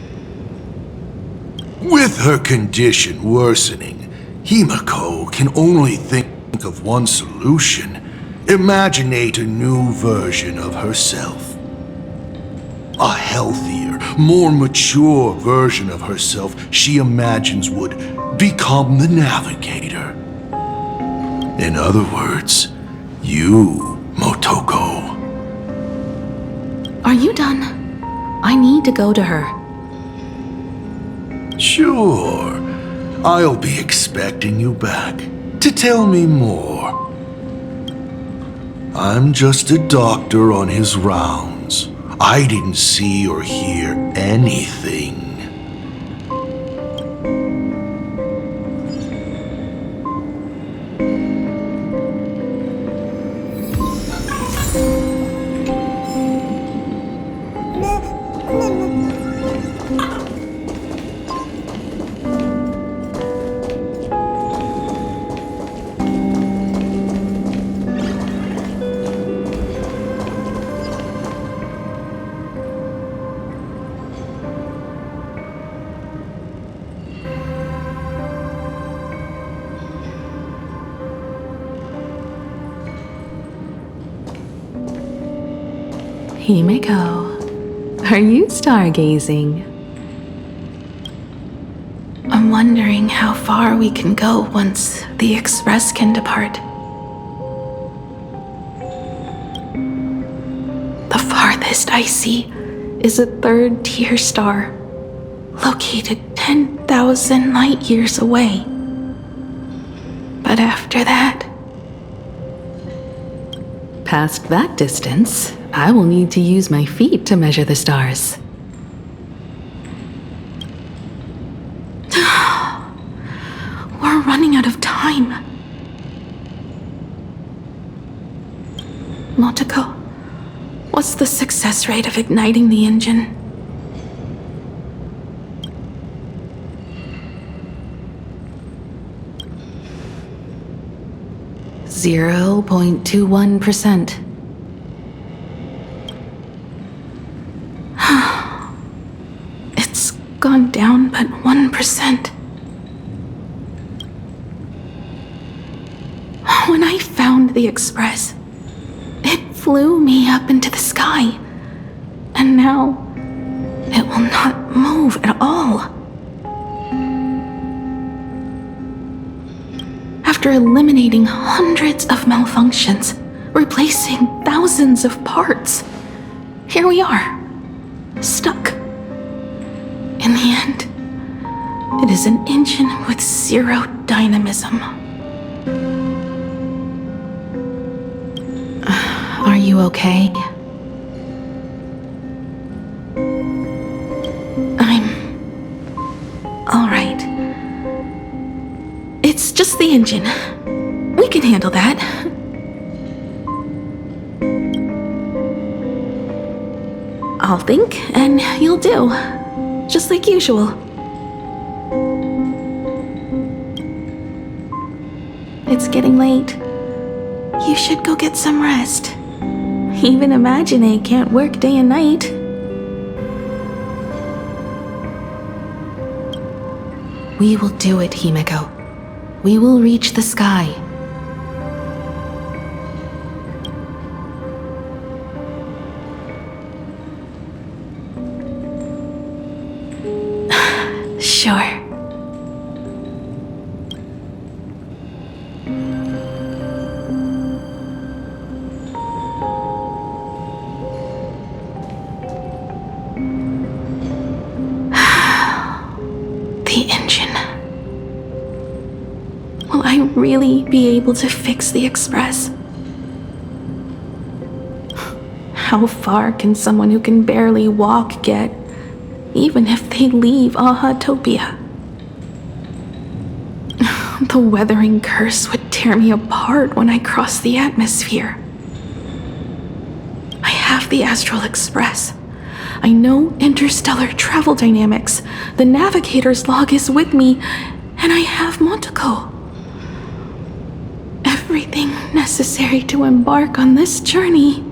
With her condition worsening, Himiko can only think of one solution. Imaginate a new version of herself. A healthier, more mature version of herself she imagines would become the Navigator. In other words, you, Motoko. Are you done? I need to go to her. Sure. I'll be expecting you back to tell me more. I'm just a doctor on his rounds. I didn't see or hear anything. Himiko, are you stargazing? I'm wondering how far we can go once the Express can depart. The farthest I see is a third-tier star, located 10,000 light years away. But after that... Past that distance, I will need to use my feet to measure the stars. We're running out of time. Motoko, what's the success rate of igniting the engine? .21%. It's gone down but 1%. When I found the Express, it flew me up into the sky, and now it will not move at all. After eliminating hundreds of malfunctions, replacing thousands of parts, here we are, stuck. In the end, it is an engine with zero dynamism. Are you okay? I'm all right. It's just the engine. We can handle that. I'll think, and you'll do. Just like usual. It's getting late. You should go get some rest. Even Imagine can't work day and night. We will do it, Himiko. We will reach the sky. Sure. The engine. Will I really be able to fix the Express? How far can someone who can barely walk get, even if they leave Aha-topia? The weathering curse would tear me apart when I cross the atmosphere. I have the Astral Express. I know interstellar travel dynamics. The Navigator's log is with me, and I have Motoko. Everything necessary to embark on this journey.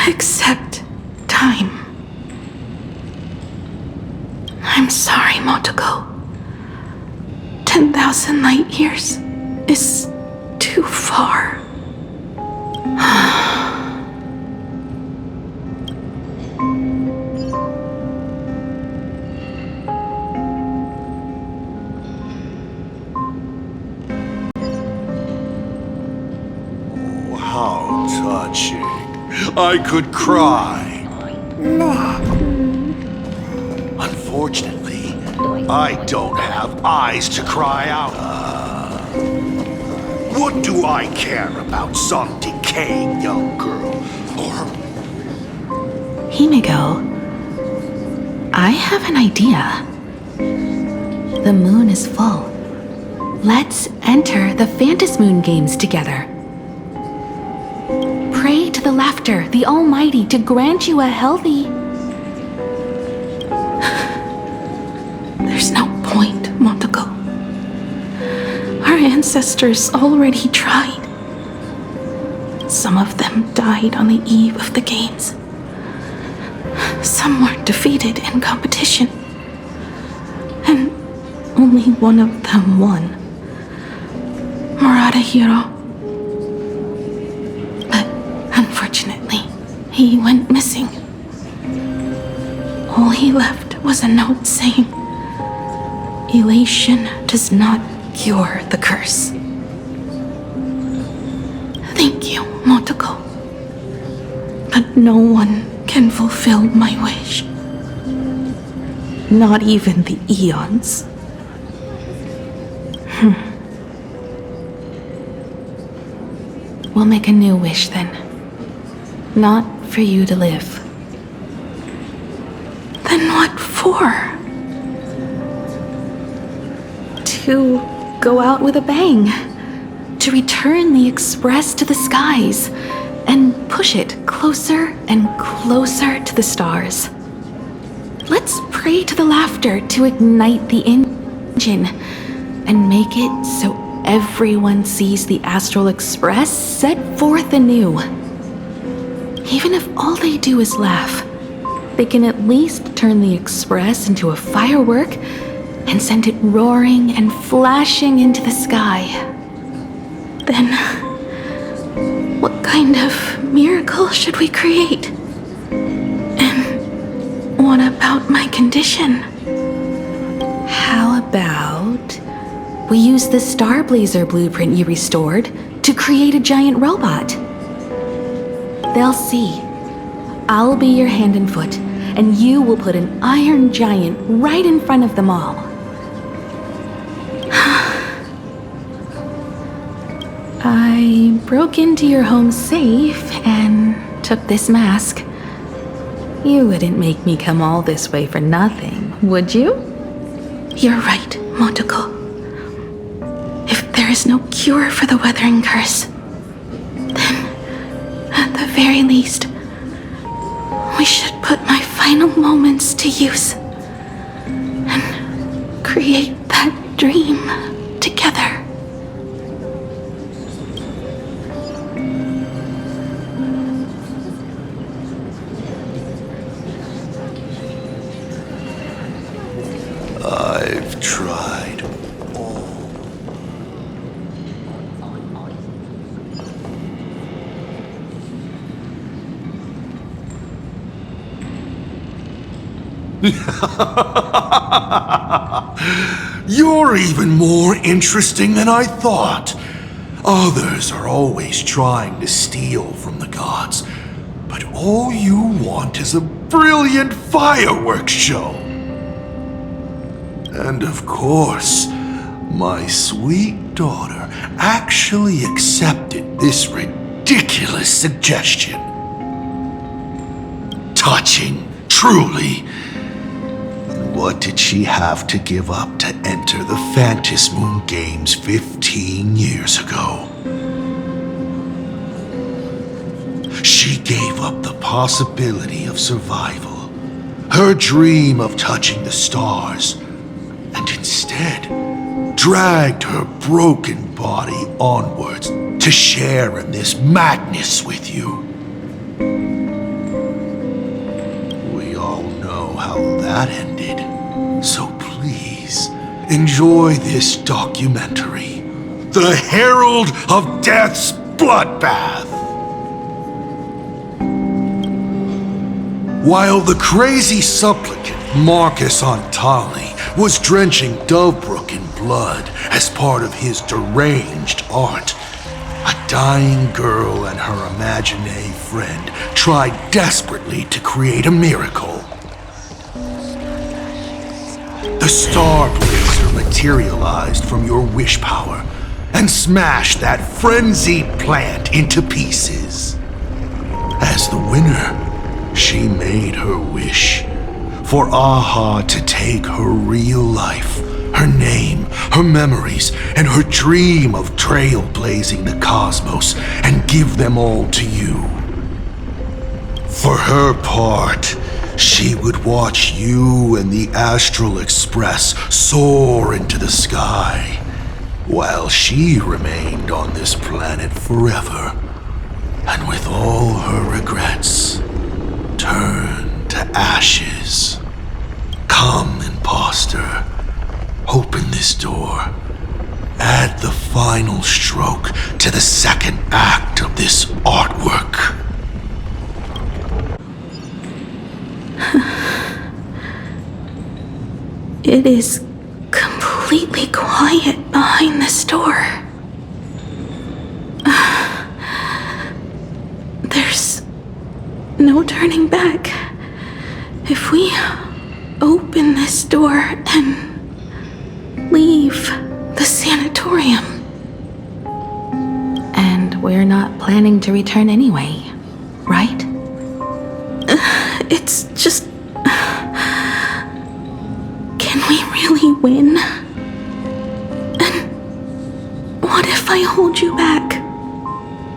Except time. I'm sorry, Motoko. 10,000 light years is too far. Oh, how touching. I could cry. Unfortunately, I don't have eyes to cry out. What do I care about some decaying young girl? Or... Himiko, I have an idea. The moon is full. Let's enter the Phantasmoon games together. Pray to the laughter, the Almighty, to grant you a healthy... There's no point, Motoko. Our ancestors already tried. Some of them died on the eve of the games. Some were defeated in competition. And only one of them won. Murata Hiro. But unfortunately, he went missing. All he left was a note saying, "Elation does not cure the curse." Thank you, Motoko. But no one can fulfill my wish. Not even the eons. We'll make a new wish then. Not for you to live. Then what for? To go out with a bang. To return the Express to the skies. And push it closer and closer to the stars. Let's pray to the laughter to ignite the engine. And make it so everyone sees the Astral Express set forth anew. Even if all they do is laugh, they can at least turn the Express into a firework and send it roaring and flashing into the sky. Then, what kind of miracle should we create? And what about my condition? How about we use the Starblazer blueprint you restored to create a giant robot? They'll see. I'll be your hand and foot, and you will put an iron giant right in front of them all. I broke into your home safe and took this mask. You wouldn't make me come all this way for nothing, would you? You're right, Motoko. If there is no cure for the weathering curse, then, at the very least, we should put my final moments to use and create that dream together. I've tried all. You're even more interesting than I thought. Others are always trying to steal from the gods, but all you want is a brilliant fireworks show. And of course, my sweet daughter actually accepted this ridiculous suggestion. Touching, truly. And what did she have to give up to enter the Phantasmoon Games 15 years ago? She gave up the possibility of survival, her dream of touching the stars, and instead dragged her broken body onwards to share in this madness with you. We all know how that ended, so please, enjoy this documentary, The Herald of Death's Bloodbath. While the crazy supplicant Marcus Antali was drenching Dovebrook in blood as part of his deranged art, a dying girl and her imaginary friend tried desperately to create a miracle. The Star Blazer materialized from your wish power and smashed that frenzied plant into pieces. As the winner, she made her wish for Aha to take her real life, her name, her memories, and her dream of trailblazing the cosmos and give them all to you. For her part, she would watch you and the Astral Express soar into the sky, while she remained on this planet forever, and with all her regrets, turned to ashes. Come, imposter. Open this door. Add the final stroke to the second act of this artwork. It is completely quiet behind this door. There's no turning back. If we open this door and leave the sanatorium. And we're not planning to return anyway, right? It's just... Can we really win? And what if I hold you back?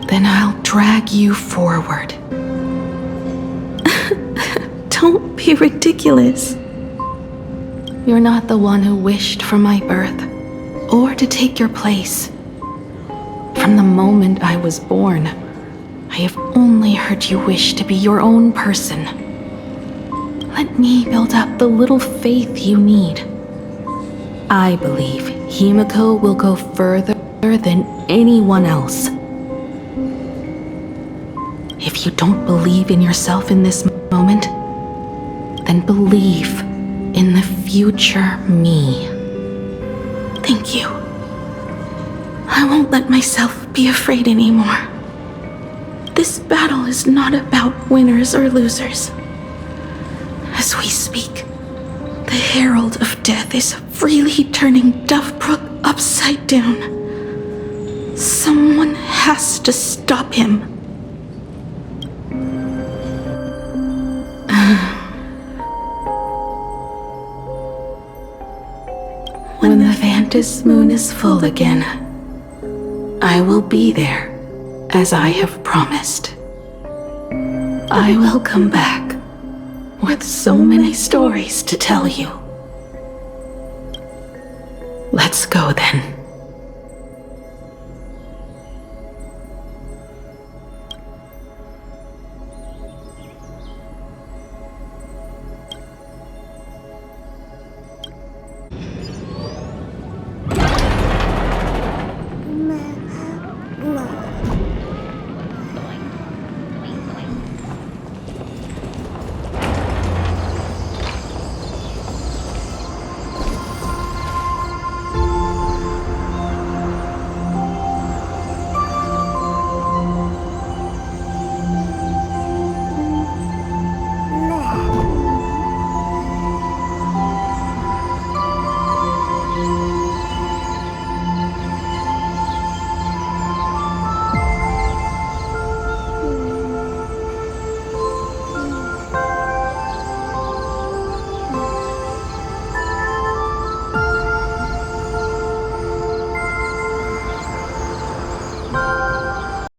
Then I'll drag you forward. Don't be ridiculous. You're not the one who wished for my birth, or to take your place. From the moment I was born, I have only heard you wish to be your own person. Let me build up the little faith you need. I believe Himiko will go further than anyone else. If you don't believe in yourself in this moment, then believe in the future me. Thank you. I won't let myself be afraid anymore. This battle is not about winners or losers. As we speak, the Herald of Death is freely turning Dovebrook upside down. Someone has to stop him. When the Vantis moon is full again, I will be there, as I have promised. I will come back with so many stories to tell you. Let's go then.